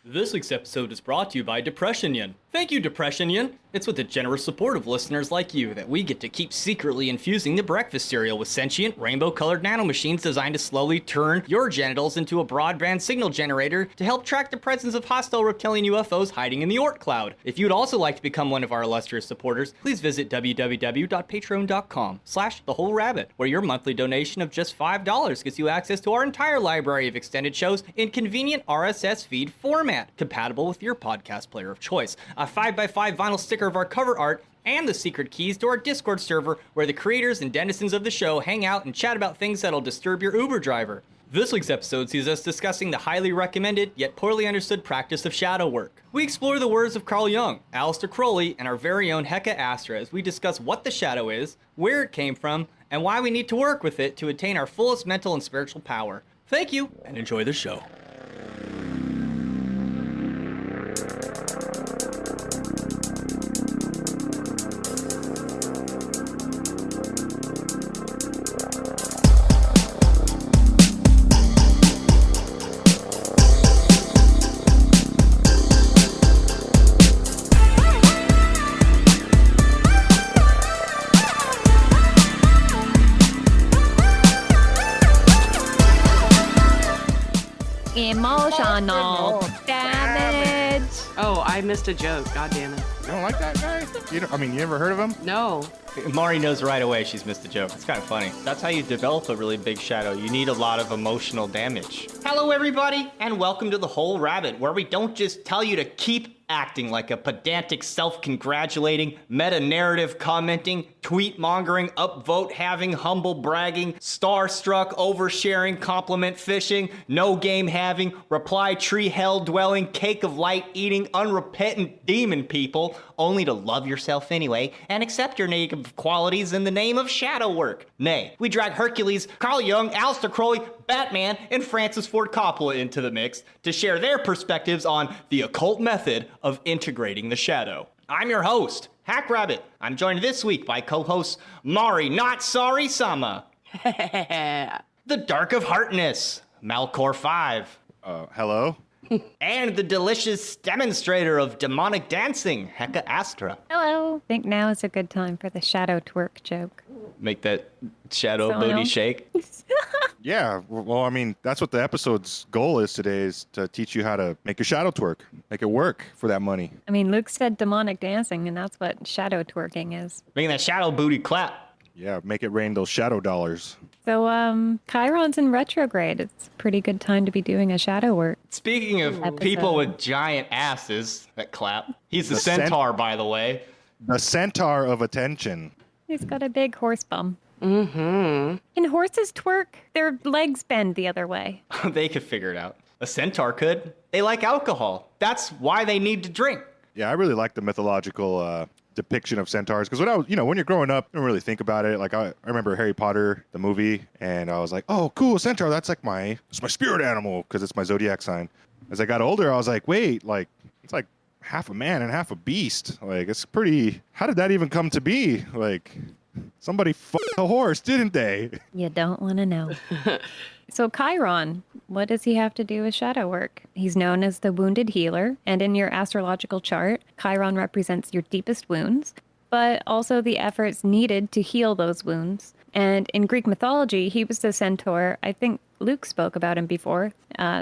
This week's episode is brought to you by Depressionian. Thank you, Depressionian. It's with the generous support of listeners like you that we get to keep secretly infusing the breakfast cereal with sentient, rainbow-colored nanomachines designed to slowly turn your genitals into a broadband signal generator to help track the presence of hostile reptilian UFOs hiding in the Oort cloud. If you'd also like to become one of our illustrious supporters, please visit www.patreon.com/thewholerabbit, where your monthly donation of just $5 gets you access to our entire library of extended shows in convenient RSS feed format, compatible with your podcast player of choice. A 5x5 vinyl sticker of our cover art, and the secret keys to our Discord server where the creators and denizens of the show hang out and chat about things that'll disturb your Uber driver. This week's episode sees us discussing the highly recommended yet poorly understood practice of shadow work. We explore the words of Carl Jung, Aleister Crowley, and our very own Hecate Astra as we discuss what the shadow is, where it came from, and why we need to work with it to attain our fullest mental and spiritual power. Thank you, and enjoy the show. Emotional damage. Oh, I missed a joke. God damn it. You don't like that guy? You never heard of him? No. Mari knows right away she's missed a joke. It's kind of funny. That's how you develop a really big shadow. You need a lot of emotional damage. Hello, everybody, and welcome to The Whole Rabbit, where we don't just tell you to keep acting like a pedantic, self-congratulating, meta-narrative commenting, tweet-mongering, upvote-having, humble-bragging, starstruck, oversharing, compliment-fishing, no-game-having, reply-tree-hell-dwelling, cake-of-light-eating, unrepentant demon people, only to love yourself anyway and accept your negative qualities in the name of shadow work. Nay, we drag Hercules, Carl Jung, Aleister Crowley, Batman, and Francis Ford Coppola into the mix to share their perspectives on the occult method of integrating the shadow. I'm your host, Hack Rabbit. I'm joined this week by co-hosts Mari Not Sorry Sama, the Dark of Heartness, Malcor 5, Hello? and the delicious demonstrator of demonic dancing, Hecate Astra. Hello. Think now is a good time for the shadow twerk joke. Make that shadow Someone booty else? shake. Yeah, well, that's what the episode's goal is today, is to teach you how to make a shadow twerk. Make it work for that money. I mean, Luke said demonic dancing, and that's what shadow twerking is. Making that shadow booty clap. Yeah, make it rain those shadow dollars. So, Chiron's in retrograde. It's a pretty good time to be doing a shadow work. Speaking of Episode. people with giant asses that clap, he's the The centaur, by the way. The centaur of attention. He's got a big horse bum. Mm-hmm. Can horses twerk? Their legs bend the other way. They could figure it out. A centaur could. They like alcohol. That's why they need to drink. Yeah, I really like the mythological depiction of centaurs, because when you're growing up, you don't really think about it. Like I remember Harry Potter, the movie, and I was like, oh, cool, centaur. That's like it's my spirit animal because it's my zodiac sign. As I got older, I was like, wait, like it's like half a man and half a beast. Like it's pretty. How did that even come to be? Like somebody fucked a horse, didn't they? You don't want to know. So Chiron, what does he have to do with shadow work? He's known as the wounded healer, and in your astrological chart, Chiron represents your deepest wounds, but also the efforts needed to heal those wounds. And in Greek mythology, he was the centaur. I think Luke spoke about him before.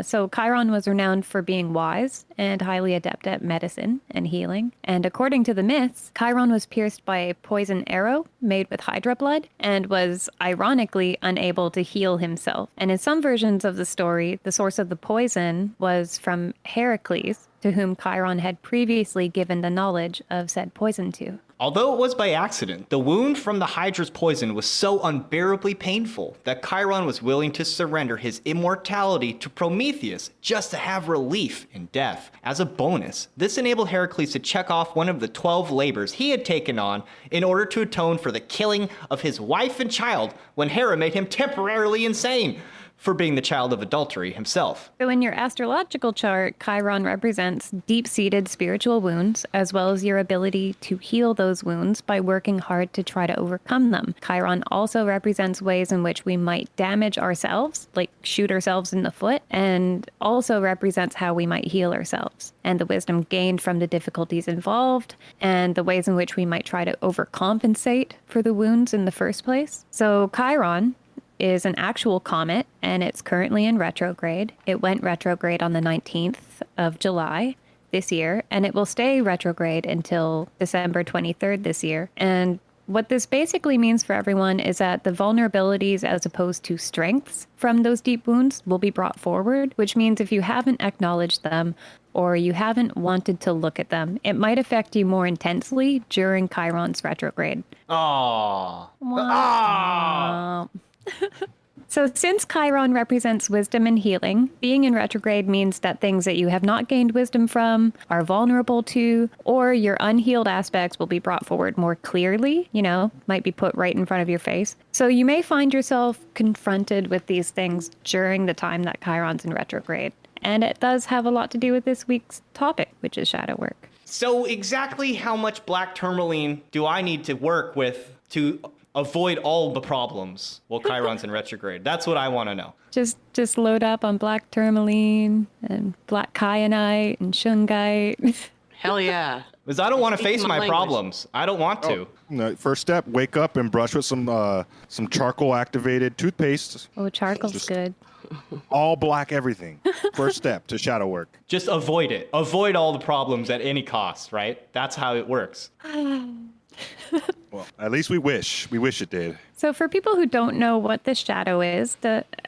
So Chiron was renowned for being wise and highly adept at medicine and healing. And according to the myths, Chiron was pierced by a poison arrow made with Hydra blood and was ironically unable to heal himself. And in some versions of the story, the source of the poison was from Heracles, to whom Chiron had previously given the knowledge of said poison to. Although it was by accident, the wound from the Hydra's poison was so unbearably painful that Chiron was willing to surrender his immortality to Prometheus just to have relief in death. As a bonus, this enabled Heracles to check off one of the 12 labors he had taken on in order to atone for the killing of his wife and child when Hera made him temporarily insane. for being the child of adultery himself. So in your astrological chart, Chiron represents deep-seated spiritual wounds, as well as your ability to heal those wounds by working hard to try to overcome them. Chiron also represents ways in which we might damage ourselves, like shoot ourselves in the foot, and also represents how we might heal ourselves, and the wisdom gained from the difficulties involved, and the ways in which we might try to overcompensate for the wounds in the first place. So Chiron is an actual comet, and it's currently in retrograde. It went retrograde on the 19th of July this year, and it will stay retrograde until December 23rd this year. And what this basically means for everyone is that the vulnerabilities as opposed to strengths from those deep wounds will be brought forward, which means if you haven't acknowledged them or you haven't wanted to look at them, it might affect you more intensely during Chiron's retrograde. Aww. Wow. So since Chiron represents wisdom and healing, being in retrograde means that things that you have not gained wisdom from, are vulnerable to, or your unhealed aspects will be brought forward more clearly, might be put right in front of your face. So you may find yourself confronted with these things during the time that Chiron's in retrograde. And it does have a lot to do with this week's topic, which is shadow work. So exactly how much black tourmaline do I need to work with to avoid all the problems while Chiron's in retrograde? That's what I want to know. Just load up on black tourmaline and black kyanite and shungite. Hell yeah. Because I don't want to face Speaking my my language. problems. I don't want to. No, first step, wake up and brush with some charcoal activated toothpaste. Oh, charcoal's Just- good. All black everything. First step to shadow work. Just avoid it. Avoid all the problems at any cost, right? That's how it works. Well, at least we wish. We wish it did. So for people who don't know what the shadow is,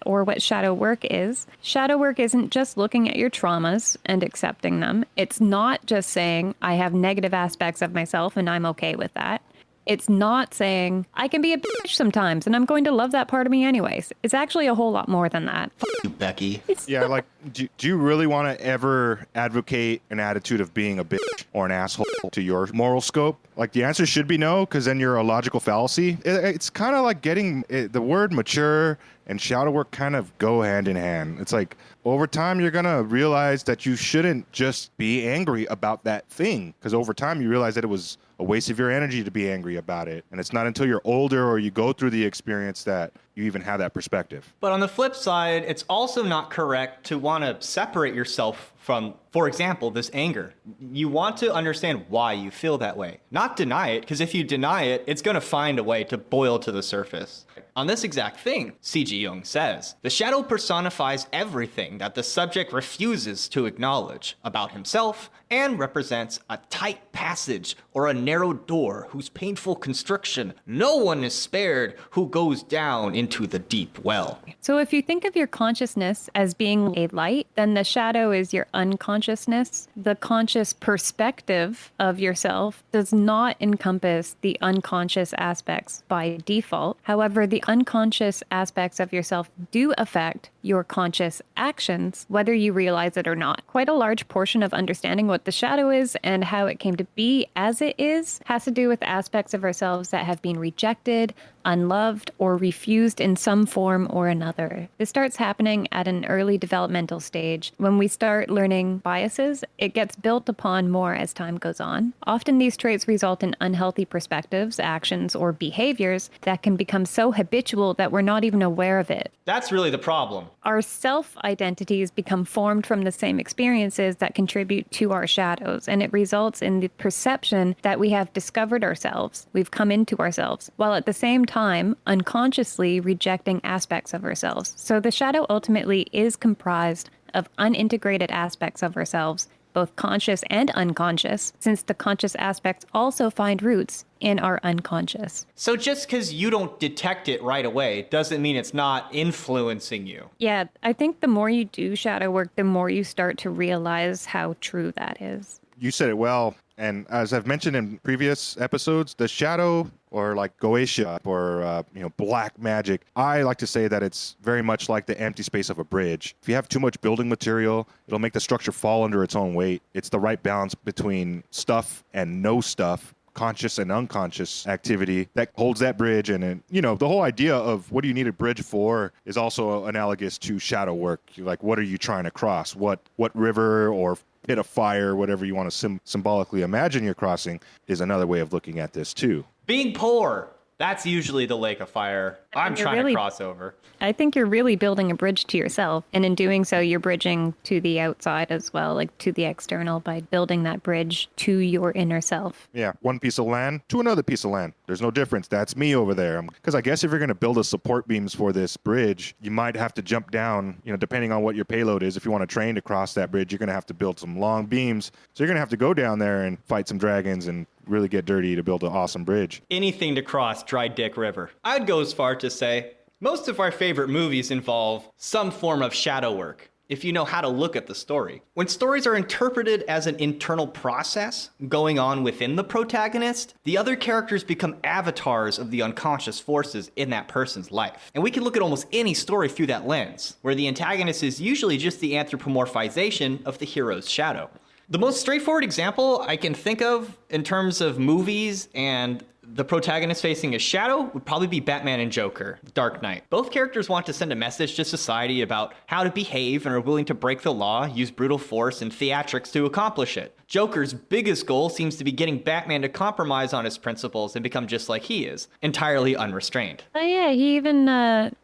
or what shadow work isn't just looking at your traumas and accepting them. It's not just saying, I have negative aspects of myself and I'm okay with that. It's not saying, I can be a bitch sometimes and I'm going to love that part of me anyways. It's actually a whole lot more than that. You, Becky. Yeah, like, do you really want to ever advocate an attitude of being a bitch or an asshole to your moral scope? Like, the answer should be no, because then you're a logical fallacy. It's kind of like the word mature and shadow work kind of go hand in hand. It's like, over time, you're going to realize that you shouldn't just be angry about that thing, because over time, you realize that it was a waste of your energy to be angry about it. And it's not until you're older or you go through the experience that you even have that perspective. But on the flip side, it's also not correct to want to separate yourself from, for example, this anger. You want to understand why you feel that way, not deny it, because if you deny it, it's going to find a way to boil to the surface. On this exact thing, C.G. Jung says, the shadow personifies everything that the subject refuses to acknowledge about himself and represents a tight passage or a narrow door whose painful constriction no one is spared who goes down into the deep well. So if you think of your consciousness as being a light, then the shadow is your unconsciousness. The conscious perspective of yourself does not encompass the unconscious aspects by default. However, the unconscious aspects of yourself do affect your conscious actions, whether you realize it or not. Quite a large portion of understanding what the shadow is and how it came to be as it is has to do with aspects of ourselves that have been rejected, unloved, or refused in some form or another. This starts happening at an early developmental stage. When we start learning biases, it gets built upon more as time goes on. Often these traits result in unhealthy perspectives, actions, or behaviors that can become so habitual that we're not even aware of it. That's really the problem. Our self-identities become formed from the same experiences that contribute to our shadows, and it results in the perception that we have discovered ourselves, we've come into ourselves, while at the same time unconsciously rejecting aspects of ourselves. So the shadow ultimately is comprised of unintegrated aspects of ourselves, both conscious and unconscious, since the conscious aspects also find roots in our unconscious. So just because you don't detect it right away doesn't mean it's not influencing you. Yeah, I think the more you do shadow work, the more you start to realize how true that is. You said it well. And as I've mentioned in previous episodes, the shadow, or like Goetia, or black magic, I like to say that it's very much like the empty space of a bridge. If you have too much building material, it'll make the structure fall under its own weight. It's the right balance between stuff and no stuff conscious and unconscious activity that holds that bridge. And the whole idea of what do you need a bridge for is also analogous to shadow work. Like, what are you trying to cross? What river or pit of fire, whatever you want to symbolically imagine you're crossing, is another way of looking at this too. Being poor. That's usually the lake of fire I'm trying to cross over. I think you're really building a bridge to yourself. And in doing so, you're bridging to the outside as well, like to the external, by building that bridge to your inner self. Yeah, one piece of land to another piece of land. There's no difference. That's me over there. Because I guess if you're going to build a support beams for this bridge, you might have to jump down, depending on what your payload is. If you want to train to cross that bridge, you're going to have to build some long beams. So you're going to have to go down there and fight some dragons and really get dirty to build an awesome bridge. Anything to cross Dry Dick River. I'd go as far to say most of our favorite movies involve some form of shadow work, if you know how to look at the story. When stories are interpreted as an internal process going on within the protagonist, the other characters become avatars of the unconscious forces in that person's life. And we can look at almost any story through that lens, where the antagonist is usually just the anthropomorphization of the hero's shadow. The most straightforward example I can think of in terms of movies and the protagonist facing a shadow would probably be Batman and Joker, Dark Knight. Both characters want to send a message to society about how to behave and are willing to break the law, use brutal force and theatrics to accomplish it. Joker's biggest goal seems to be getting Batman to compromise on his principles and become just like he is, entirely unrestrained. Oh yeah, he even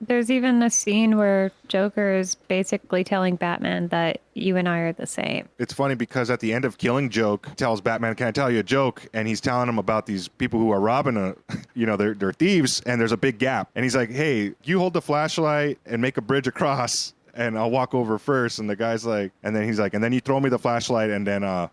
there's even a scene where Joker is basically telling Batman that you and I are the same. It's funny because at the end of Killing Joke, tells Batman, "Can I tell you a joke?" And he's telling him about these people who are robbing they're thieves, and there's a big gap. And he's like, "Hey, you hold the flashlight and make a bridge across, and I'll walk over first." And the guy's like, and then he's like, "And then you throw me the flashlight, and then I'll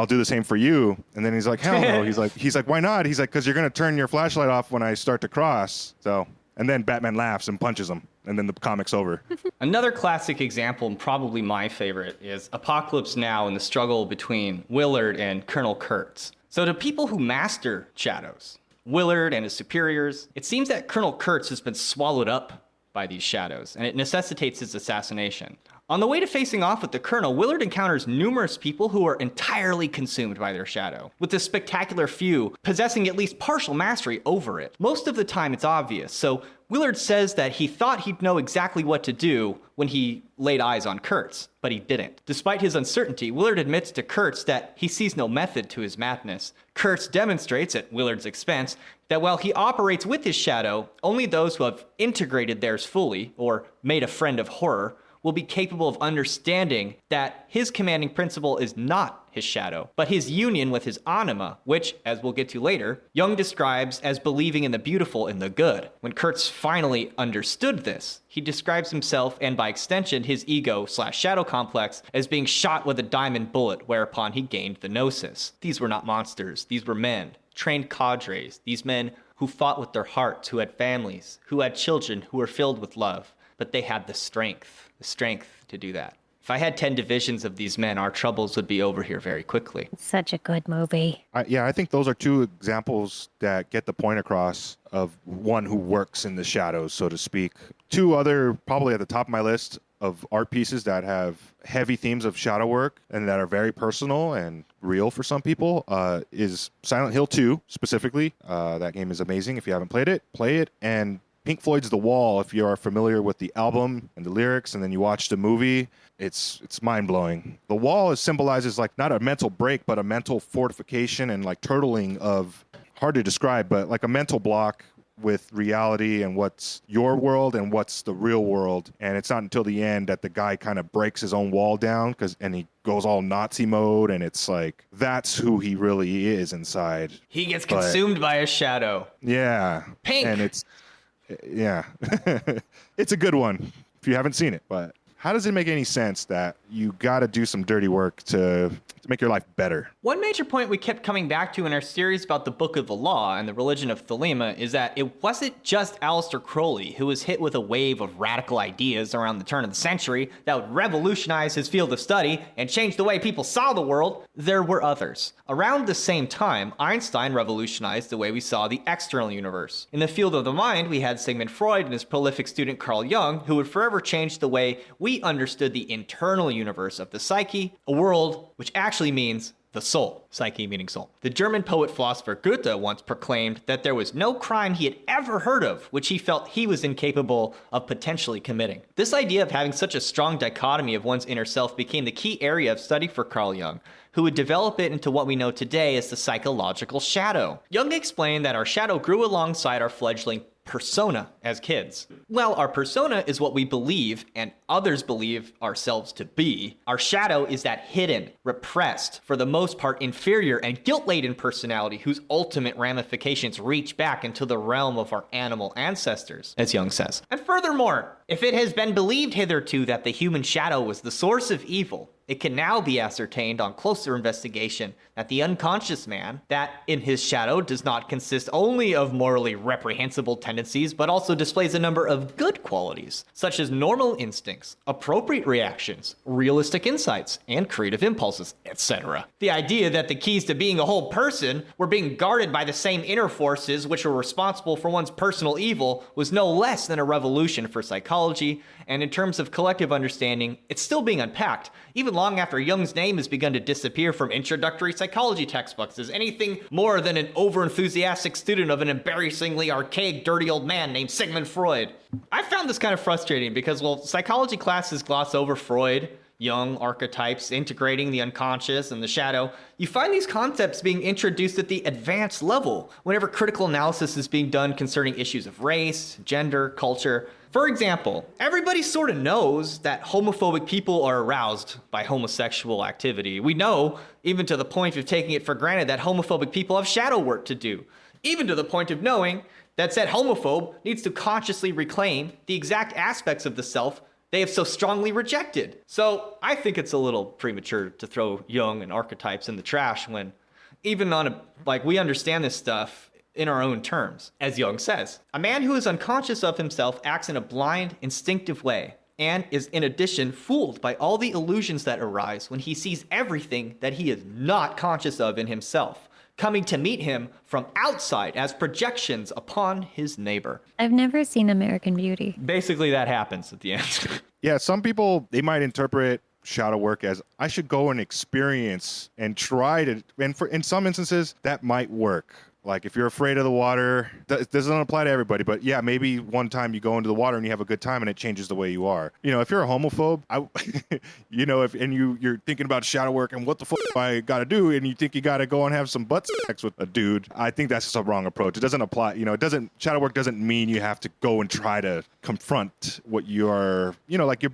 do the same for you." And then he's like, "Hell no." He's like, "Why not?" He's like, "Because you're gonna turn your flashlight off when I start to cross." So, and then Batman laughs and punches him, and then the comic's over. Another classic example, and probably my favorite, is Apocalypse Now and the struggle between Willard and Colonel Kurtz. So to people who master shadows, Willard and his superiors, it seems that Colonel Kurtz has been swallowed up by these shadows, and it necessitates his assassination. On the way to facing off with the Colonel, Willard encounters numerous people who are entirely consumed by their shadow, with the spectacular few possessing at least partial mastery over it. Most of the time it's obvious, so Willard says that he thought he'd know exactly what to do when he laid eyes on Kurtz, but he didn't. Despite his uncertainty, Willard admits to Kurtz that he sees no method to his madness. Kurtz demonstrates, at Willard's expense, that while he operates with his shadow, only those who have integrated theirs fully, or made a friend of horror, will be capable of understanding that his commanding principle is not his shadow, but his union with his Aenima, which, as we'll get to later, Jung describes as believing in the beautiful and the good. When Kurtz finally understood this, he describes himself, and by extension his ego/shadow complex, as being shot with a diamond bullet, whereupon he gained the gnosis. These were not monsters, these were men, trained cadres, these men who fought with their hearts, who had families, who had children, who were filled with love, but they had the strength to do that. If I had 10 divisions of these men, our troubles would be over here very quickly. It's such a good movie. I think those are two examples that get the point across of one who works in the shadows, so to speak. Two other, probably at the top of my list, of art pieces that have heavy themes of shadow work and that are very personal and real for some people is Silent Hill 2, specifically. That game is amazing. If you haven't played it, play it. And Pink Floyd's The Wall, if you are familiar with the album and the lyrics, and then you watch the movie, it's mind-blowing. The Wall symbolizes like not a mental break, but a mental fortification and like turtling of, hard to describe, but like a mental block with reality and what's your world and what's the real world. And it's not until the end that the guy kind of breaks his own wall down and he goes all Nazi mode, and it's like that's who he really is inside. He gets consumed by a shadow. Yeah. Pink. And it's it's a good one if you haven't seen it. But how does it make any sense that you got to do some dirty work to make your life better? One major point we kept coming back to in our series about the Book of the Law and the religion of Thelema is that it wasn't just Aleister Crowley who was hit with a wave of radical ideas around the turn of the century that would revolutionize his field of study and change the way people saw the world. There were others. Around the same time, Einstein revolutionized the way we saw the external universe. In the field of the mind, we had Sigmund Freud and his prolific student Carl Jung, who would forever change the way we understood the internal universe of the psyche, a world which actually means the soul. Psyche meaning soul. The German poet-philosopher Goethe once proclaimed that there was no crime he had ever heard of which he felt he was incapable of potentially committing. This idea of having such a strong dichotomy of one's inner self became the key area of study for Carl Jung, who would develop it into what we know today as the psychological shadow. Jung explained that our shadow grew alongside our fledgling persona as kids. Well, our persona is what we believe and others believe ourselves to be. Our shadow is that hidden, repressed, for the most part inferior and guilt-laden personality whose ultimate ramifications reach back into the realm of our animal ancestors, as Jung says. And furthermore, if it has been believed hitherto that the human shadow was the source of evil, it can now be ascertained on closer investigation that the unconscious man, that in his shadow does not consist only of morally reprehensible tendencies, but also displays a number of good qualities, such as normal instincts, appropriate reactions, realistic insights, and creative impulses, etc. The idea that the keys to being a whole person were being guarded by the same inner forces which were responsible for one's personal evil was no less than a revolution for psychology, and in terms of collective understanding, it's still being unpacked, even long after Jung's name has begun to disappear from introductory psychology textbooks as anything more than an overenthusiastic student of an embarrassingly archaic, dirty old man named Sigmund Freud. I found this kind of frustrating because, well, psychology classes gloss over Freud, Jung, archetypes, integrating the unconscious and the shadow. You find these concepts being introduced at the advanced level whenever critical analysis is being done concerning issues of race, gender, culture. For example, everybody sort of knows that homophobic people are aroused by homosexual activity. We know, even to the point of taking it for granted, that homophobic people have shadow work to do. Even to the point of knowing that said homophobe needs to consciously reclaim the exact aspects of the self they have so strongly rejected. So I think it's a little premature to throw Jung and archetypes in the trash when even we understand this stuff in our own terms. As Jung says, a man who is unconscious of himself acts in a blind, instinctive way and is in addition fooled by all the illusions that arise when he sees everything that he is not conscious of in himself coming to meet him from outside as projections upon his neighbor. I've never seen American Beauty. Basically, that happens at the end. Yeah, some people, they might interpret shadow work as I should go and experience and try to, and in some instances, that might work. Like if you're afraid of the water, that doesn't apply to everybody, but yeah, maybe one time you go into the water and you have a good time and it changes the way you are. You know, if you're a homophobe, you're thinking about shadow work and what the fuck I got to do, and you think you got to go and have some butt sex with a dude, I think that's just a wrong approach. It doesn't apply. Shadow work doesn't mean you have to go and try to confront what your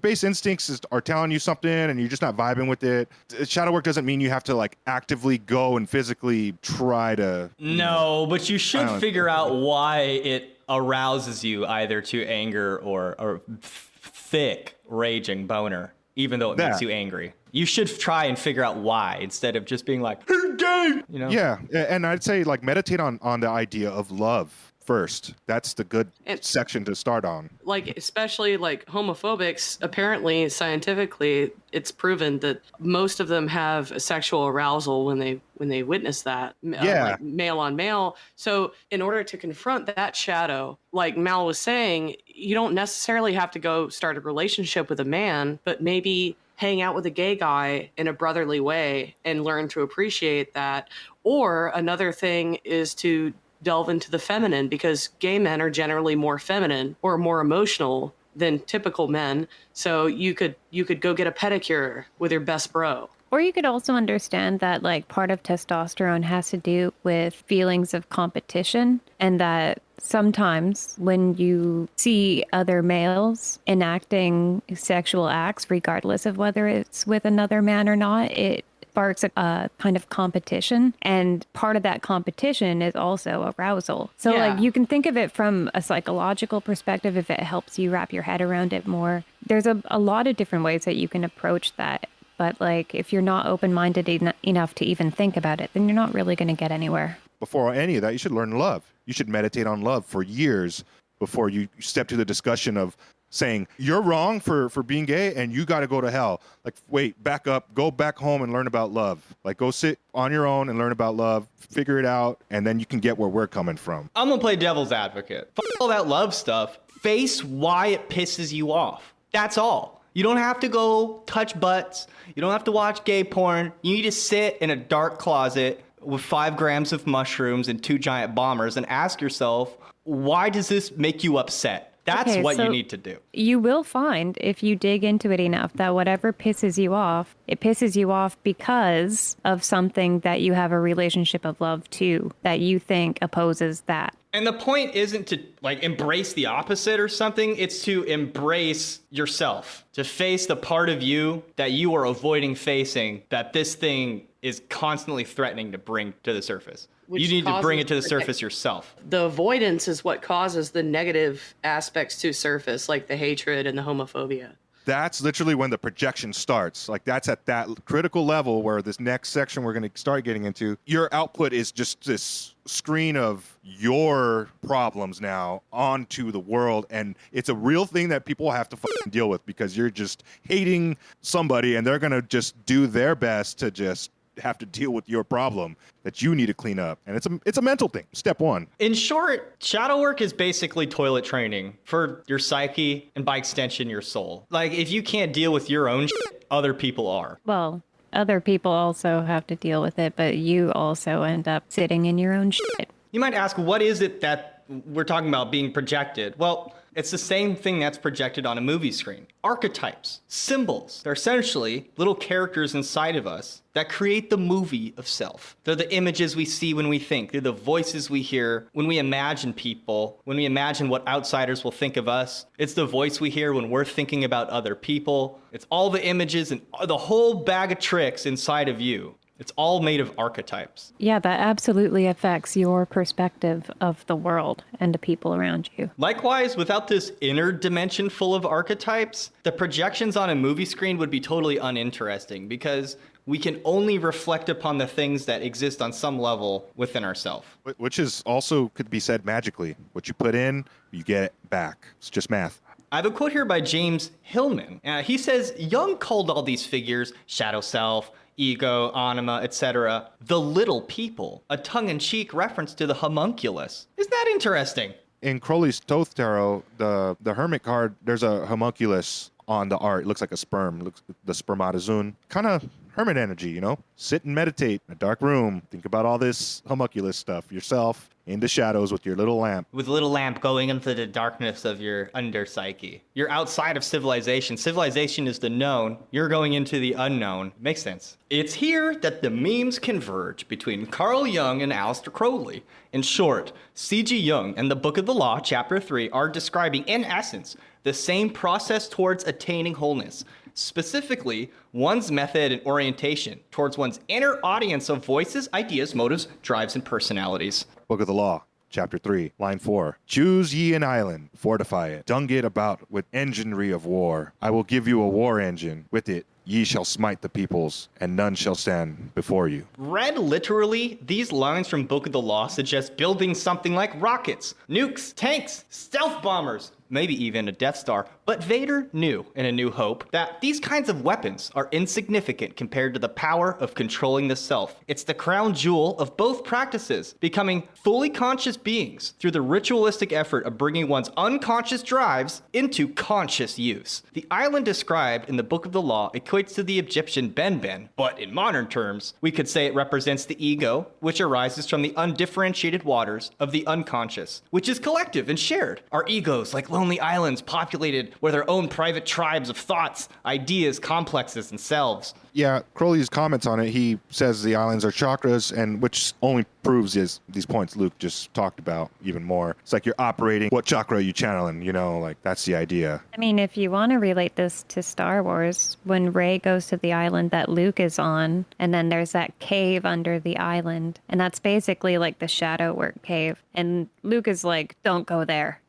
base instincts are telling you something and you're just not vibing with it. Shadow work doesn't mean you have to actively go and physically try to. No, but you should figure out why it arouses you either to anger or thick, raging boner, even though it makes you angry. You should try and figure out why instead of just being like, hey, gay! Yeah, and I'd say meditate on the idea of love first. That's the good section to start on. Especially homophobics, apparently scientifically it's proven that most of them have a sexual arousal when they witness that. Male on male. So in order to confront that shadow, like Mal was saying, you don't necessarily have to go start a relationship with a man, but maybe hang out with a gay guy in a brotherly way and learn to appreciate that. Or another thing is to delve into the feminine, because gay men are generally more feminine or more emotional than typical men. So you could go get a pedicure with your best bro. Or you could also understand that part of testosterone has to do with feelings of competition, and that sometimes when you see other males enacting sexual acts, regardless of whether it's with another man or not, it sparks a kind of competition, and part of that competition is also arousal. So you can think of it from a psychological perspective if it helps you wrap your head around it more. There's a lot of different ways that you can approach that, but if you're not open-minded enough to even think about it, then you're not really going to get anywhere. Before any of that, you should learn love. You should meditate on love for years before you step to the discussion of saying you're wrong for being gay and you got to go to hell. Wait, back up, go back home and learn about love. Go sit on your own and learn about love, figure it out, and then you can get where we're coming from. I'm gonna play devil's advocate. Fuck all that love stuff. Face why it pisses you off. That's all. You don't have to go touch butts. You don't have to watch gay porn. You need to sit in a dark closet with 5 grams of mushrooms and 2 giant bombers and ask yourself, why does this make you upset? That's Okay, what so you need to do. You will find, if you dig into it enough, that whatever pisses you off, it pisses you off because of something that you have a relationship of love to, that you think opposes that. And the point isn't to like embrace the opposite or something. It's to embrace yourself, to face the part of you that you are avoiding facing, that this thing is constantly threatening to bring to the surface. Which you need to bring it to the causes- surface yourself. The avoidance is what causes the negative aspects to surface, like the hatred and the homophobia. That's literally when the projection starts. Like that's at that critical level where this next section we're going to start getting into. Your output is just this screen of your problems now onto the world. And it's a real thing that people have to fucking deal with because you're just hating somebody and they're going to just do their best to just have to deal with your problem that you need to clean up. And it's a mental thing. Step 1. In short, shadow work is basically toilet training for your psyche and by extension, your soul. Like if you can't deal with your own shit, other people are. Well, other people also have to deal with it, but you also end up sitting in your own shit. You might ask, what is it that we're talking about being projected? Well, it's the same thing that's projected on a movie screen. Archetypes, symbols. They're essentially little characters inside of us that create the movie of self. They're the images we see when we think. They're the voices we hear when we imagine people, when we imagine what outsiders will think of us. It's the voice we hear when we're thinking about other people. It's all the images and the whole bag of tricks inside of you. It's all made of archetypes. Yeah, that absolutely affects your perspective of the world and the people around you. Likewise, without this inner dimension full of archetypes, the projections on a movie screen would be totally uninteresting because we can only reflect upon the things that exist on some level within ourselves. Which is also could be said magically. What you put in, you get it back. It's just math. I have a quote here by James Hillman. He says, Jung called all these figures, shadow self, ego, anima, etc., the little people, a tongue-in-cheek reference to the homunculus. Isn't that interesting? In Crowley's Thoth Tarot, the Hermit card, there's a homunculus on the art. It looks like a sperm. It looks the spermatozoon. Kind of hermit energy, you know? Sit and meditate in a dark room. Think about all this homunculus stuff yourself in the shadows with your little lamp. With a little lamp going into the darkness of your underpsyche. You're outside of civilization. Civilization is the known. You're going into the unknown. Makes sense. It's here that the memes converge between Carl Jung and Aleister Crowley. In short, C.G. Jung and the Book of the Law, Chapter 3, are describing, in essence, the same process towards attaining wholeness. Specifically, one's method and orientation towards one's inner audience of voices, ideas, motives, drives, and personalities. Book of the Law, Chapter 3, Line 4. Choose ye an island, fortify it, dung it about with enginery of war. I will give you a war engine. With it, ye shall smite the peoples, and none shall stand before you. Read literally, these lines from Book of the Law suggest building something like rockets, nukes, tanks, stealth bombers, maybe even a Death Star. But Vader knew in A New Hope that these kinds of weapons are insignificant compared to the power of controlling the self. It's the crown jewel of both practices, becoming fully conscious beings through the ritualistic effort of bringing one's unconscious drives into conscious use. The island described in the Book of the Law equates to the Egyptian Benben, but in modern terms, we could say it represents the ego, which arises from the undifferentiated waters of the unconscious, which is collective and shared. Our egos, like lonely islands populated with their own private tribes of thoughts, ideas, complexes, and selves. Yeah, Crowley's comments on it, he says the islands are chakras, and which only proves is these points Luke just talked about even more. It's like you're operating what chakra you channeling, you know, like that's the idea. I mean, if you want to relate this to Star Wars, when Rey goes to the island that Luke is on, and then there's that cave under the island, and that's basically like the shadow work cave. And Luke is like, don't go there,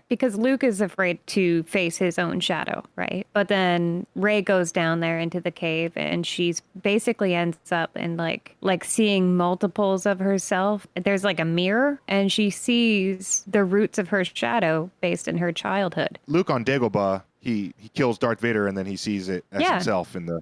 because Luke is afraid to face his own shadow, right? But then Rey goes down there into the cave, and she's basically ends up in like seeing multiples of herself. There's like a mirror, and she sees the roots of her shadow based in her childhood. Luke on Dagobah, he kills Darth Vader, and then he sees it as himself in the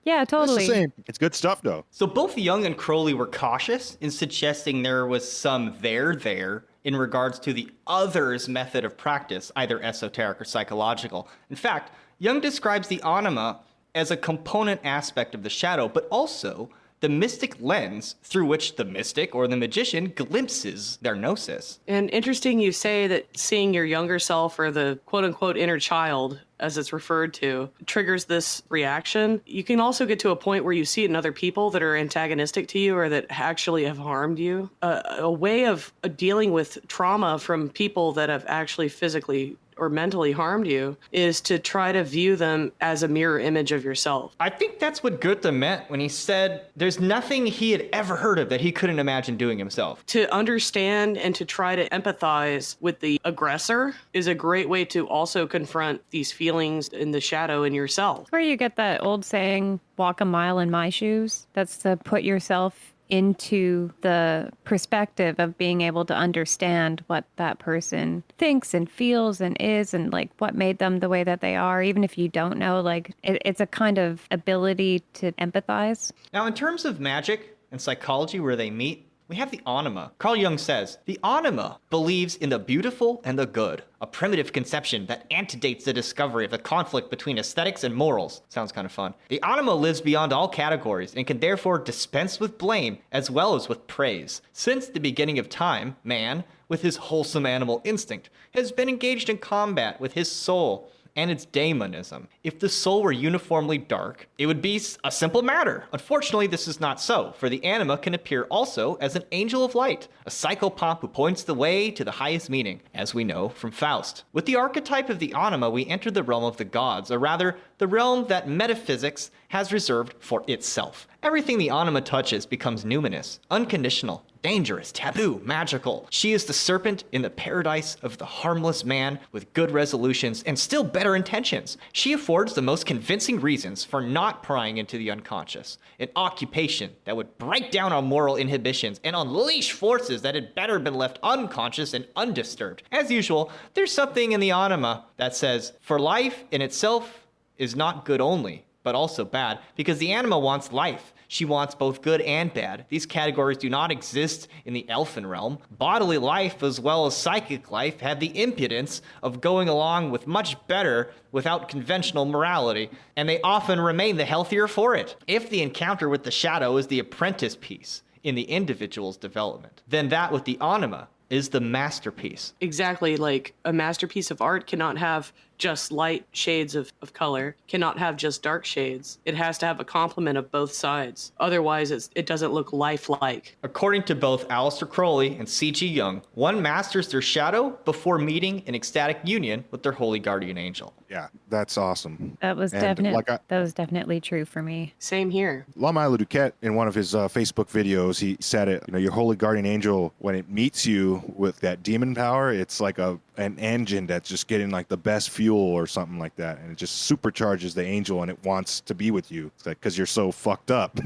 Yeah, totally. It's the same. It's good stuff though. So both Jung and Crowley were cautious in suggesting there was some there in regards to the other's method of practice, either esoteric or psychological. In fact, Jung describes the Anima as a component aspect of the shadow, but also the mystic lens through which the mystic or the magician glimpses their gnosis. And interesting you say that seeing your younger self, or the quote-unquote inner child, as it's referred to, triggers this reaction. You can also get to a point where you see it in other people that are antagonistic to you or that actually have harmed you. A way of dealing with trauma from people that have actually physically or mentally harmed you is to try to view them as a mirror image of yourself. I think that's what Goethe meant when he said there's nothing he had ever heard of that he couldn't imagine doing himself. To understand and to try to empathize with the aggressor is a great way to also confront these feelings in the shadow in yourself. That's where you get that old saying, walk a mile in my shoes. That's to put yourself into the perspective of being able to understand what that person thinks and feels and is, and like what made them the way that they are, even if you don't know. Like it's a kind of ability to empathize. Now, in terms of magic and psychology where they meet, we have the Anima. Carl Jung says, the Anima believes in the beautiful and the good, a primitive conception that antedates the discovery of the conflict between aesthetics and morals. Sounds kind of fun. The Anima lives beyond all categories and can therefore dispense with blame as well as with praise. Since the beginning of time, man, with his wholesome animal instinct, has been engaged in combat with his soul and its daemonism. If the soul were uniformly dark, it would be a simple matter. Unfortunately, this is not so, for the Anima can appear also as an angel of light, a psychopomp who points the way to the highest meaning, as we know from Faust. With the archetype of the Anima, we enter the realm of the gods, or rather, the realm that metaphysics has reserved for itself. Everything the Anima touches becomes numinous, unconditional, dangerous, taboo, magical. She is the serpent in the paradise of the harmless man with good resolutions and still better intentions. She affords the most convincing reasons for not prying into the unconscious, an occupation that would break down our moral inhibitions and unleash forces that had better been left unconscious and undisturbed. As usual, there's something in the Anima that says, for life in itself is not good only, but also bad, because the Anima wants life. She wants both good and bad. These categories do not exist in the elfin realm. Bodily life as well as psychic life have the impudence of going along with much better without conventional morality, and they often remain the healthier for it. If the encounter with the shadow is the apprentice piece in the individual's development, then that with the Anima is the masterpiece. Exactly, like a masterpiece of art cannot have just light shades of color, cannot have just dark shades. It has to have a complement of both sides. Otherwise, it doesn't look lifelike. According to both Aleister Crowley and C.G. Jung, one masters their shadow before meeting an ecstatic union with their holy guardian angel. Yeah, that's awesome. That was definitely true for me. Same here. Lon Milo Duqette, in one of his Facebook videos, he said it, your holy guardian angel, when it meets you with that demon power, it's like an engine that's just getting like the best fuel or something like that, and it just supercharges the angel and it wants to be with you. It's like, because you're so fucked up.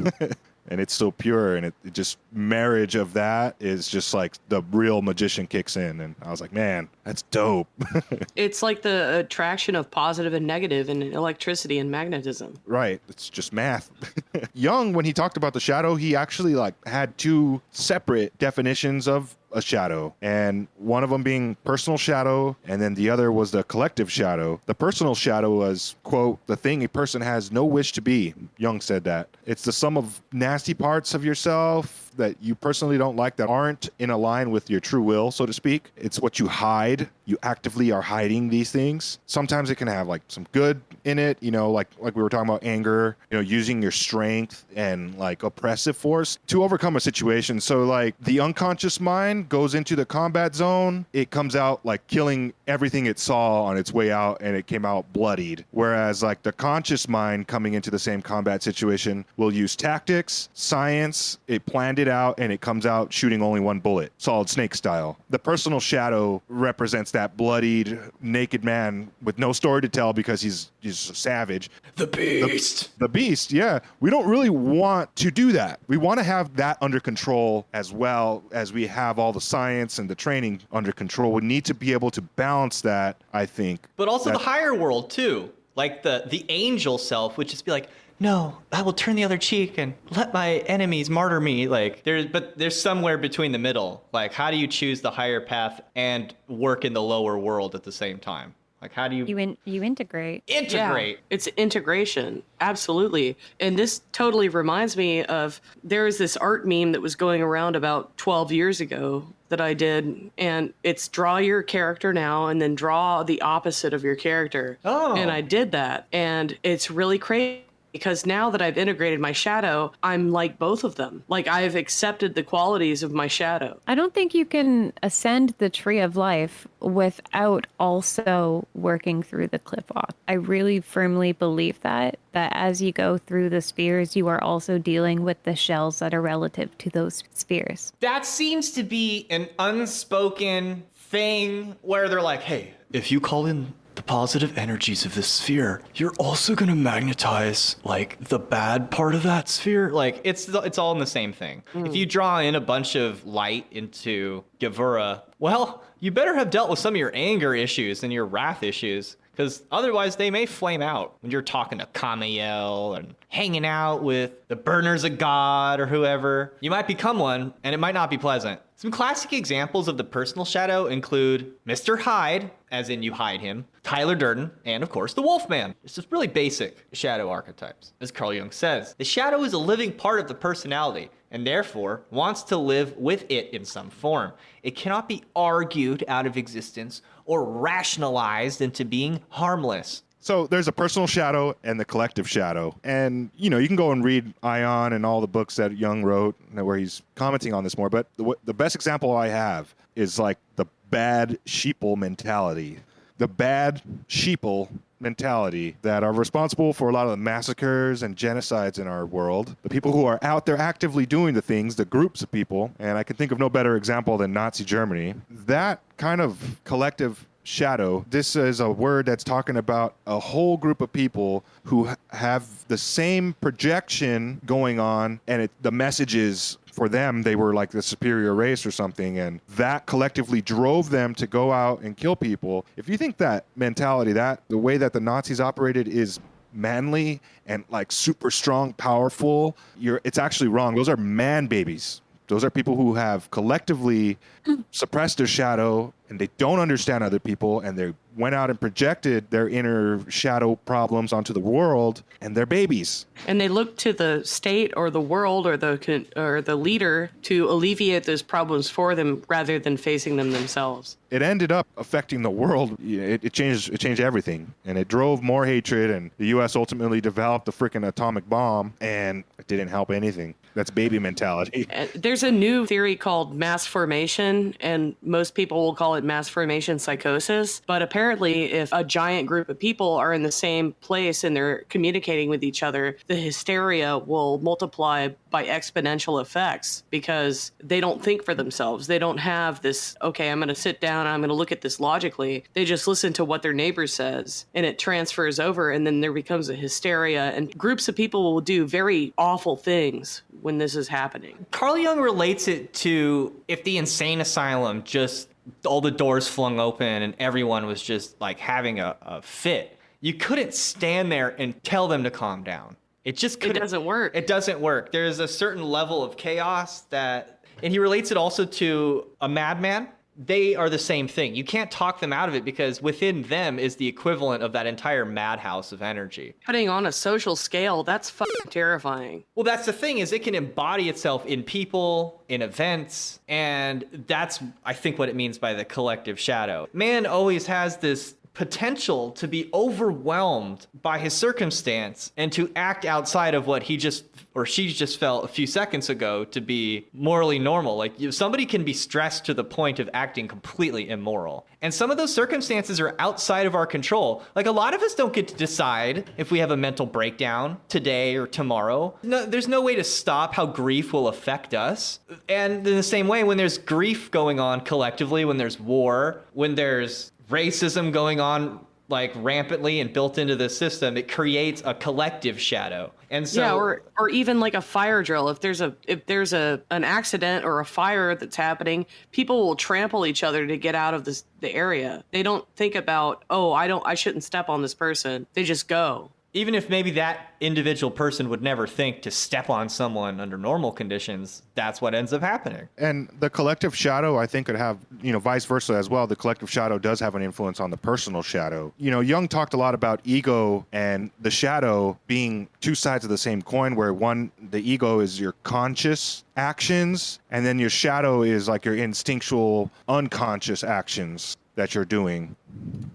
And it's so pure, and it just marriage of that is just like the real magician kicks in. And I was like, man, that's dope. It's like the attraction of positive and negative in electricity and magnetism. Right. It's just math. Jung, when he talked about the shadow, he actually had two separate definitions of a shadow, and one of them being personal shadow, and then the other was the collective shadow. The personal shadow was, quote, the thing a person has no wish to be. Jung said that. It's the sum of nasty parts of yourself that you personally don't like, that aren't in a line with your true will, so to speak. It's what you hide. You actively are hiding these things. Sometimes it can have like some good in it, like we were talking about anger, using your strength and like oppressive force to overcome a situation. So like the unconscious mind goes into the combat zone. It comes out like killing everything it saw on its way out, and it came out bloodied. Whereas like the conscious mind coming into the same combat situation will use tactics, science, it planned it out, and it comes out shooting only one bullet, Solid Snake style. The personal shadow represents that bloodied, naked man with no story to tell because he's a savage. The beast. The beast, yeah. We don't really want to do that. We want to have that under control as well as we have all the science and the training under control. We need to be able to balance that, I think. But also the higher world, too. Like the angel self would just be like, no, I will turn the other cheek and let my enemies martyr me. But there's somewhere between the middle. Like, how do you choose the higher path and work in the lower world at the same time? Like, how do you You integrate. integrate? Yeah, it's integration. Absolutely. And this totally reminds me of, there was this art meme that was going around about 12 years ago that I did. And it's draw your character now and then draw the opposite of your character. Oh. And I did that. And it's really crazy. Because now that I've integrated my shadow, I'm like both of them. Like, I've accepted the qualities of my shadow. I don't think you can ascend the tree of life without also working through the cliff walk. I really firmly believe that as you go through the spheres, you are also dealing with the shells that are relative to those spheres. That seems to be an unspoken thing where they're like, hey, if you call in the positive energies of this sphere, you're also going to magnetize like the bad part of that sphere. Like, it's all in the same thing. If you draw in a bunch of light into Gavura, well, you better have dealt with some of your anger issues and your wrath issues, because otherwise they may flame out when you're talking to Kamael and hanging out with the Burners of God or whoever. You might become one, and it might not be pleasant. Some classic examples of the personal shadow include Mr. Hyde, as in you hide him, Tyler Durden, and of course the Wolfman. It's just really basic shadow archetypes. As Carl Jung says, the shadow is a living part of the personality and therefore wants to live with it in some form. It cannot be argued out of existence or rationalized into being harmless. So there's a personal shadow and the collective shadow. And, you know, you can go and read Ion and all the books that Jung wrote where he's commenting on this more. But the best example I have is like the bad sheeple mentality. The bad sheeple mentality that are responsible for a lot of the massacres and genocides in our world. The people who are out there actively doing the things, the groups of people, and I can think of no better example than Nazi Germany. That kind of collective shadow, this is a word that's talking about a whole group of people who have the same projection going on, and the message is, for them, they were like the superior race or something, and that collectively drove them to go out and kill people. If you think that mentality, that the way that the Nazis operated is manly and like super strong, powerful, it's actually wrong. Those are man babies. Those are people who have collectively suppressed their shadow, and they don't understand other people, and they went out and projected their inner shadow problems onto the world, and they're babies. And they look to the state or the world or the leader to alleviate those problems for them rather than facing them themselves. It ended up affecting the world. It changed everything, and it drove more hatred, and the U.S. ultimately developed the freaking atomic bomb, and it didn't help anything. That's baby mentality. There's a new theory called mass formation, and most people will call it mass formation psychosis. But apparently, if a giant group of people are in the same place and they're communicating with each other, the hysteria will multiply by exponential effects because they don't think for themselves. They don't have this, okay, I'm going to sit down and I'm going to look at this logically. They just listen to what their neighbor says, and it transfers over, and then there becomes a hysteria, and groups of people will do very awful things when this is happening. Carl Jung relates it to if the insane asylum just all the doors flung open and everyone was just like having a fit. You couldn't stand there and tell them to calm down. It just couldn't. It doesn't work. It doesn't work. There's a certain level of chaos that, and he relates it also to a madman. They are the same thing. You can't talk them out of it because within them is the equivalent of that entire madhouse of energy. Putting on a social scale, that's fucking terrifying. Well, that's the thing, is it can embody itself in people, in events, and that's, I think, what it means by the collective shadow. Man always has this potential to be overwhelmed by his circumstance and to act outside of what he just or she just felt a few seconds ago to be morally normal. Like, somebody can be stressed to the point of acting completely immoral. And some of those circumstances are outside of our control. Like, a lot of us don't get to decide if we have a mental breakdown today or tomorrow. No, there's no way to stop how grief will affect us. And in the same way, when there's grief going on collectively, when there's war, when there's racism going on like rampantly and built into the system, it creates a collective shadow. And so, yeah, or even like a fire drill. If there's an accident or a fire that's happening, people will trample each other to get out of the area. They don't think about, I shouldn't step on this person. They just go. Even if maybe that individual person would never think to step on someone under normal conditions, that's what ends up happening. And the collective shadow, I think, could have, vice versa as well. The collective shadow does have an influence on the personal shadow. Jung talked a lot about ego and the shadow being two sides of the same coin, where the ego is your conscious actions, and then your shadow is like your instinctual, unconscious actions that you're doing.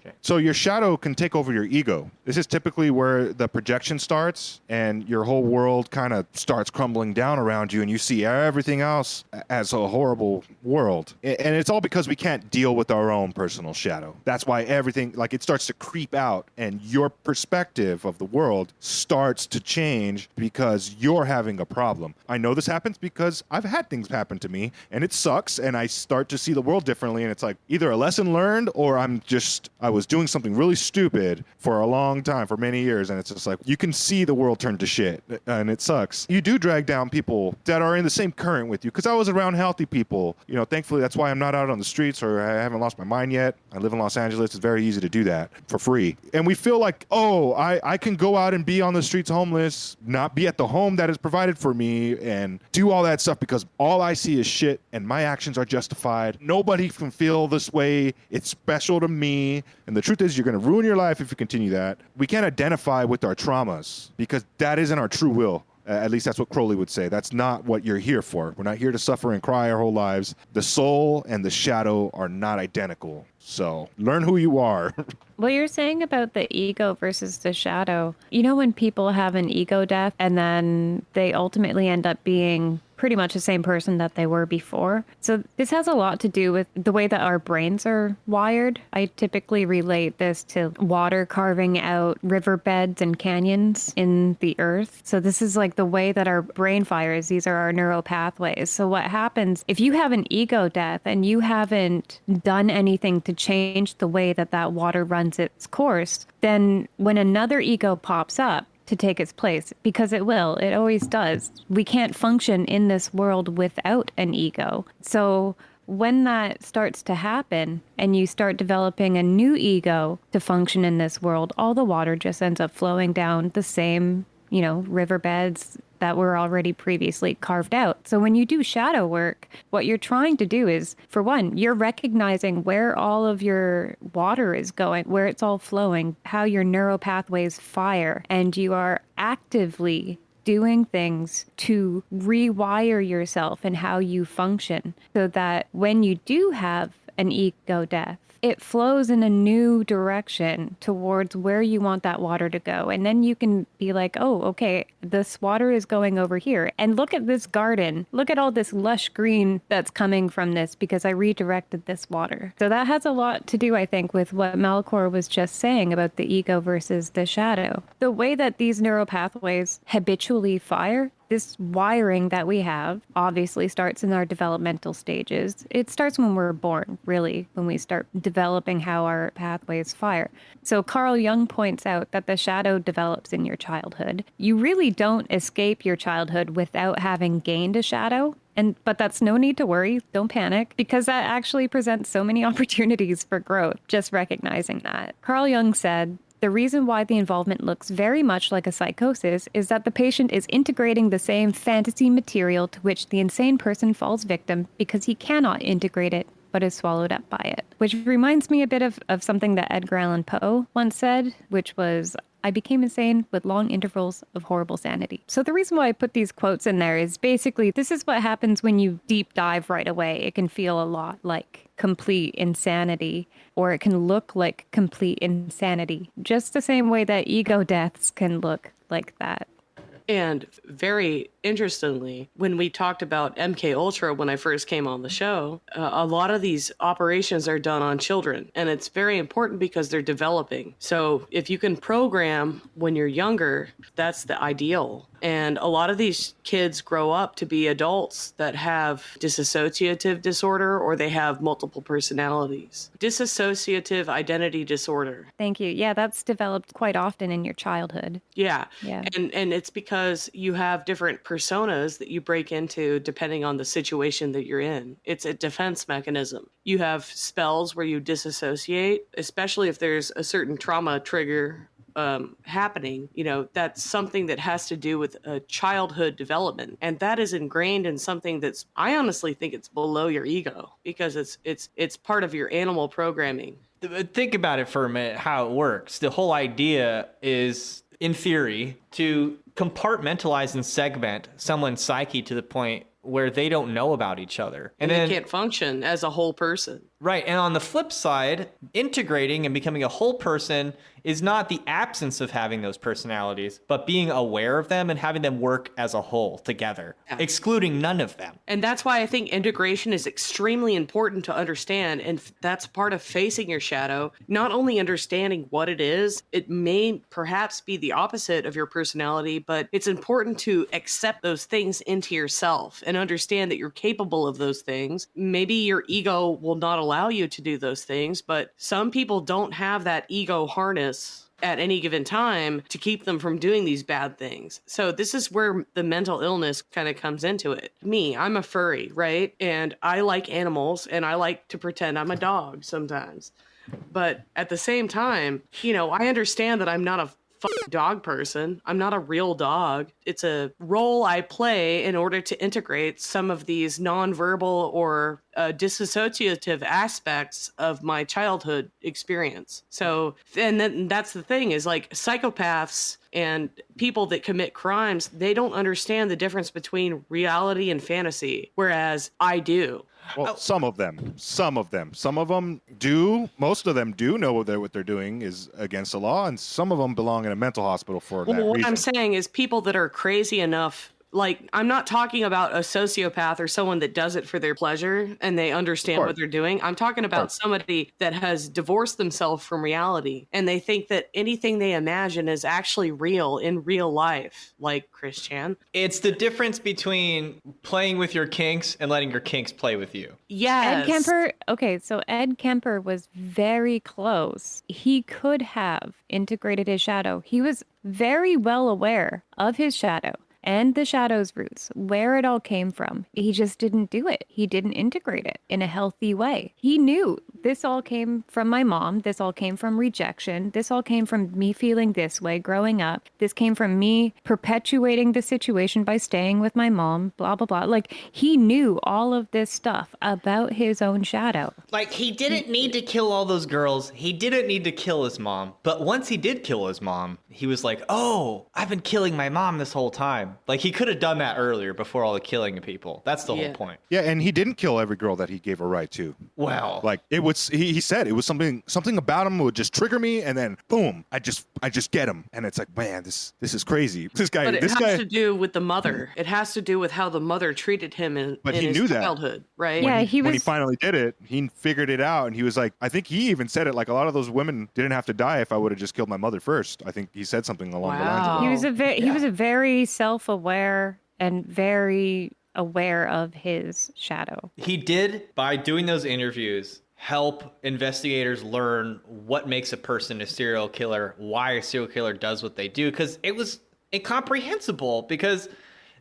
Okay. So your shadow can take over your ego. This is typically where the projection starts and your whole world kind of starts crumbling down around you, and you see everything else as a horrible world. And it's all because we can't deal with our own personal shadow. That's why everything, it starts to creep out, and your perspective of the world starts to change because you're having a problem. I know this happens because I've had things happen to me, and it sucks, and I start to see the world differently, and it's like either a lesson learned or I was doing something really stupid for a long time, for many years, and it's just like you can see the world turn to shit, and it sucks. You do drag down people that are in the same current with you, because I was around healthy people. Thankfully, that's why I'm not out on the streets, or I haven't lost my mind yet. I live in Los Angeles. It's very easy to do that for free. And we feel like, I can go out and be on the streets homeless, not be at the home that is provided for me, and do all that stuff because all I see is shit, and my actions are justified. Nobody can feel this way. It's special to me. And the truth is, you're going to ruin your life if you continue that. We can't identify with our traumas because that isn't our true will. At least that's what Crowley would say. That's not what you're here for. We're not here to suffer and cry our whole lives. The soul and the shadow are not identical. So learn who you are. What you're saying about the ego versus the shadow, when people have an ego death and then they ultimately end up being pretty much the same person that they were before. So this has a lot to do with the way that our brains are wired. I typically relate this to water carving out riverbeds and canyons in the earth. So this is like the way that our brain fires. These are our neural pathways. So what happens if you have an ego death and you haven't done anything to change the way that that water runs its course, then when another ego pops up to take its place, because it always does. We can't function in this world without an ego. So when that starts to happen and you start developing a new ego to function in this world, all the water just ends up flowing down the same, riverbeds that were already previously carved out. So when you do shadow work, what you're trying to do is, for one, you're recognizing where all of your water is going, where it's all flowing, how your neural pathways fire, and you are actively doing things to rewire yourself and how you function so that when you do have an ego death, it flows in a new direction towards where you want that water to go. And then you can be like, oh, okay, this water is going over here. And look at this garden. Look at all this lush green that's coming from this because I redirected this water. So that has a lot to do, I think, with what Malcor was just saying about the ego versus the shadow. The way that these neural pathways habitually fire, this wiring that we have obviously starts in our developmental stages. It starts when we're born, really, when we start developing how our pathways fire. So Carl Jung points out that the shadow develops in your childhood. You really don't escape your childhood without having gained a shadow. But that's no need to worry. Don't panic, because that actually presents so many opportunities for growth, just recognizing that. Carl Jung said, the reason why the involvement looks very much like a psychosis is that the patient is integrating the same fantasy material to which the insane person falls victim because he cannot integrate it but is swallowed up by it. Which reminds me a bit of something that Edgar Allan Poe once said, which was, I became insane with long intervals of horrible sanity. So the reason why I put these quotes in there is basically this is what happens when you deep dive right away. It can feel a lot like complete insanity, or it can look like complete insanity, just the same way that ego deaths can look like that. And very interestingly, when we talked about MK Ultra when I first came on the show, a lot of these operations are done on children, and it's very important because they're developing. So if you can program when you're younger, that's the ideal. And a lot of these kids grow up to be adults that have dissociative disorder, or they have multiple personalities. Dissociative identity disorder. Thank you. Yeah, that's developed quite often in your childhood. Yeah. Yeah. And it's because you have different personas that you break into depending on the situation that you're in. It's a defense mechanism. You have spells where you disassociate, especially if there's a certain trauma trigger happening, that's something that has to do with childhood development, and that is ingrained in something that's, I honestly think it's below your ego, because it's part of your animal programming. Think about it for a minute, how it works. The whole idea is, in theory, to compartmentalize and segment someone's psyche to the point where they don't know about each other. And then they can't function as a whole person. Right. And on the flip side, integrating and becoming a whole person is not the absence of having those personalities, but being aware of them and having them work as a whole together, excluding none of them. And that's why I think integration is extremely important to understand. And that's part of facing your shadow, not only understanding what it is, it may perhaps be the opposite of your personality, but it's important to accept those things into yourself and understand that you're capable of those things. Maybe your ego will not allow you to do those things, but some people don't have that ego harness at any given time to keep them from doing these bad things. So this is where the mental illness kind of comes into it. Me, I'm a furry, right? And I like animals, and I like to pretend I'm a dog sometimes. But at the same time, I understand that I'm not a dog person. I'm not a real dog. It's a role I play in order to integrate some of these nonverbal or dissociative aspects of my childhood experience. So, and then that's the thing, is like psychopaths and people that commit crimes, they don't understand the difference between reality and fantasy, whereas I do. Well, some of them do. Most of them do know what they're doing is against the law, and some of them belong in a mental hospital for that reason. What I'm saying is people that are crazy enough. Like, I'm not talking about a sociopath or someone that does it for their pleasure and they understand what they're doing. I'm talking about somebody that has divorced themselves from reality and they think that anything they imagine is actually real in real life, like Chris Chan. It's the difference between playing with your kinks and letting your kinks play with you. Yes. Ed Kemper, okay, so Ed Kemper was very close. He could have integrated his shadow. He was very well aware of his shadow and the shadow's roots, where it all came from. He just didn't do it. He didn't integrate it in a healthy way. He knew this all came from my mom. This all came from rejection. This all came from me feeling this way growing up. This came from me perpetuating the situation by staying with my mom, blah, blah, blah. Like, he knew all of this stuff about his own shadow. Like, he didn't need to kill all those girls. He didn't need to kill his mom. But once he did kill his mom, he was like, oh, I've been killing my mom this whole time. Like, he could have done that earlier before all the killing of people. That's the whole point. Yeah, and he didn't kill every girl that he gave a right to. Well, like, it was, he said it was something about him would just trigger me, and then boom, I just get him, and it's like, man, this is crazy. This guy, but it has to do with the mother. It has to do with how the mother treated him in his childhood, right? Yeah, when he finally did it, he figured it out, and he was like, I think he even said it, like, a lot of those women didn't have to die if I would have just killed my mother first. I think he said something along the lines of that. He was a very self-aware and very aware of his shadow. He did, by doing those interviews, help investigators learn what makes a person a serial killer, why a serial killer does what they do, because it was incomprehensible, because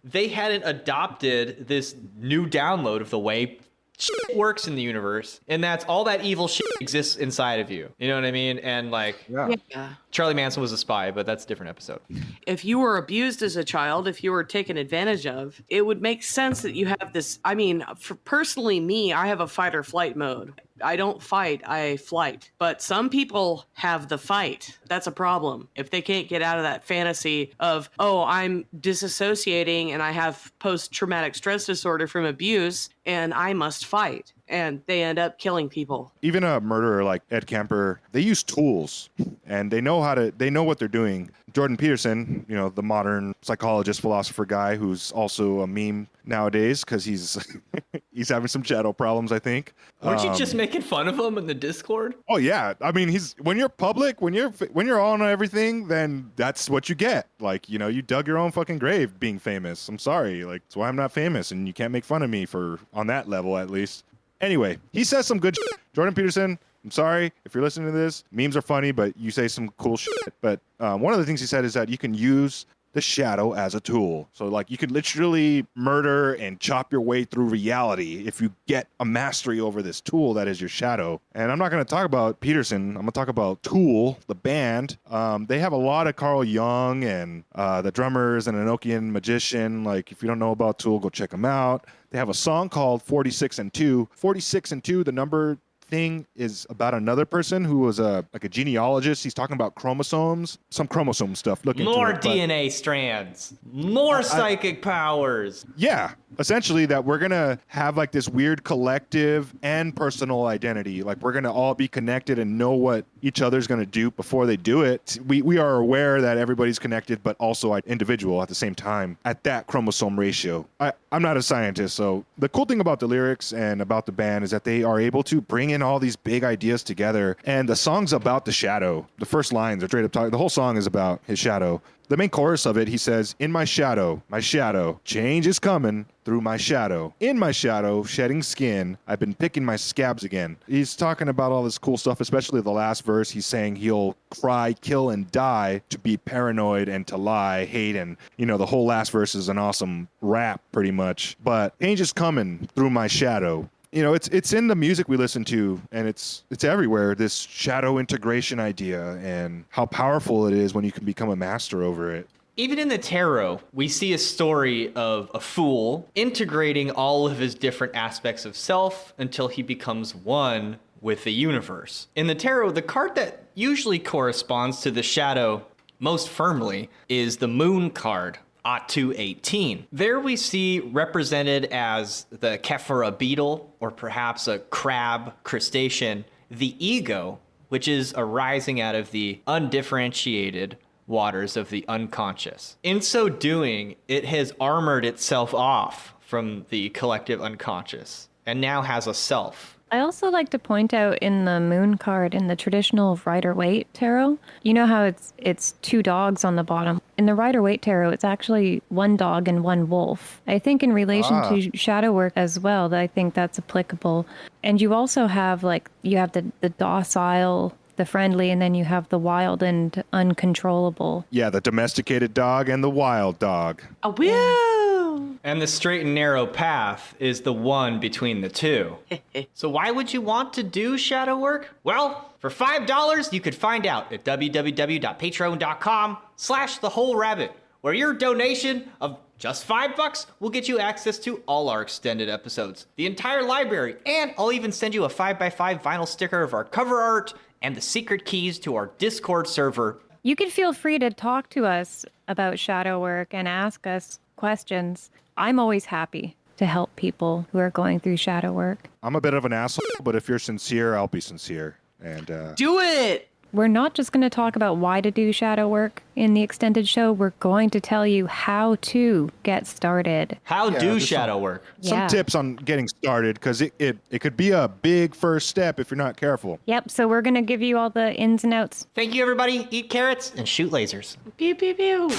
they hadn't adopted this new download of the way shit works in the universe, and that's all that evil shit exists inside of you. You know what I mean? And like, Charlie Manson was a spy, but that's a different episode. If you were abused as a child, if you were taken advantage of, it would make sense that you have this. I mean, for personally me, I have a fight or flight mode. I don't fight, I flight. But some people have the fight. That's a problem. If they can't get out of that fantasy of, oh, I'm disassociating and I have post-traumatic stress disorder from abuse and I must fight. And they end up killing people. Even a murderer like Ed Kemper, they use tools and they know what they're doing. Jordan Peterson, the modern psychologist, philosopher guy who's also a meme nowadays because he's having some shadow problems, I think. Weren't you just making fun of him in the Discord? Oh yeah, I mean, when you're public, when you're on everything, then that's what you get. Like, you dug your own fucking grave being famous. I'm sorry, like, that's why I'm not famous, and you can't make fun of me on that level at least. Anyway, he says some good shit. Jordan Peterson, I'm sorry if you're listening to this. Memes are funny, but you say some cool shit. But one of the things he said is that you can use the shadow as a tool. So like you could literally murder and chop your way through reality if you get a mastery over this tool that is your shadow. And I'm not going to talk about Peterson. I'm going to talk about Tool, the band. They have a lot of Carl Jung and the drummers and Enochian magician. Like if you don't know about Tool, go check them out. They have a song called 46 and 2. 46 and 2, the number thing is about another person who was like a genealogist. He's talking about chromosomes, some chromosome stuff. Look into More it, DNA strands, more psychic powers. Yeah, essentially that we're gonna have like this weird collective and personal identity. Like we're gonna all be connected and know what each other's gonna do before they do it. We are aware that everybody's connected, but also individual at the same time at that chromosome ratio. I'm not a scientist, so the cool thing about the lyrics and about the band is that they are able to bring in all these big ideas together. And the song's about the shadow. The first lines are straight up talking. The whole song is about his shadow. The main chorus of it, he says, in my shadow, change is coming through my shadow. In my shadow, shedding skin, I've been picking my scabs again. He's talking about all this cool stuff, especially the last verse. He's saying he'll cry, kill, and die to be paranoid and to lie, hate, and, the whole last verse is an awesome rap, pretty much. But change is coming through my shadow. It's in the music we listen to, and it's everywhere, this shadow integration idea and how powerful it is when you can become a master over it. Even in the tarot, we see a story of a fool integrating all of his different aspects of self until he becomes one with the universe. In the tarot, the card that usually corresponds to the shadow most firmly is the moon card. Atu 18. There we see represented as the Kephara beetle, or perhaps a crab crustacean, the ego, which is arising out of the undifferentiated waters of the unconscious. In so doing, it has armored itself off from the collective unconscious and now has a self. I also like to point out in the moon card in the traditional Rider-Waite tarot, you know how it's two dogs on the bottom. In the Rider-Waite tarot, it's actually one dog and one wolf. I think in relation to shadow work as well, I think that's applicable. And you also have the docile, the friendly, and then you have the wild and uncontrollable. Yeah, the domesticated dog and the wild dog. A woo! And the straight and narrow path is the one between the two. So why would you want to do shadow work? Well, for $5, you could find out at www.patreon.com/thewholerabbit, where your donation of just $5 will get you access to all our extended episodes, the entire library, and I'll even send you a 5x5 vinyl sticker of our cover art and the secret keys to our Discord server. You can feel free to talk to us about shadow work and ask us questions. I'm always happy to help people who are going through shadow work. I'm a bit of an asshole, but if you're sincere, I'll be sincere. And do it! We're not just going to talk about why to do shadow work in the extended show. We're going to tell you how to get started. How do shadow work? Some tips on getting started, because it could be a big first step if you're not careful. Yep, so we're going to give you all the ins and outs. Thank you, everybody. Eat carrots and shoot lasers. Pew, pew, pew.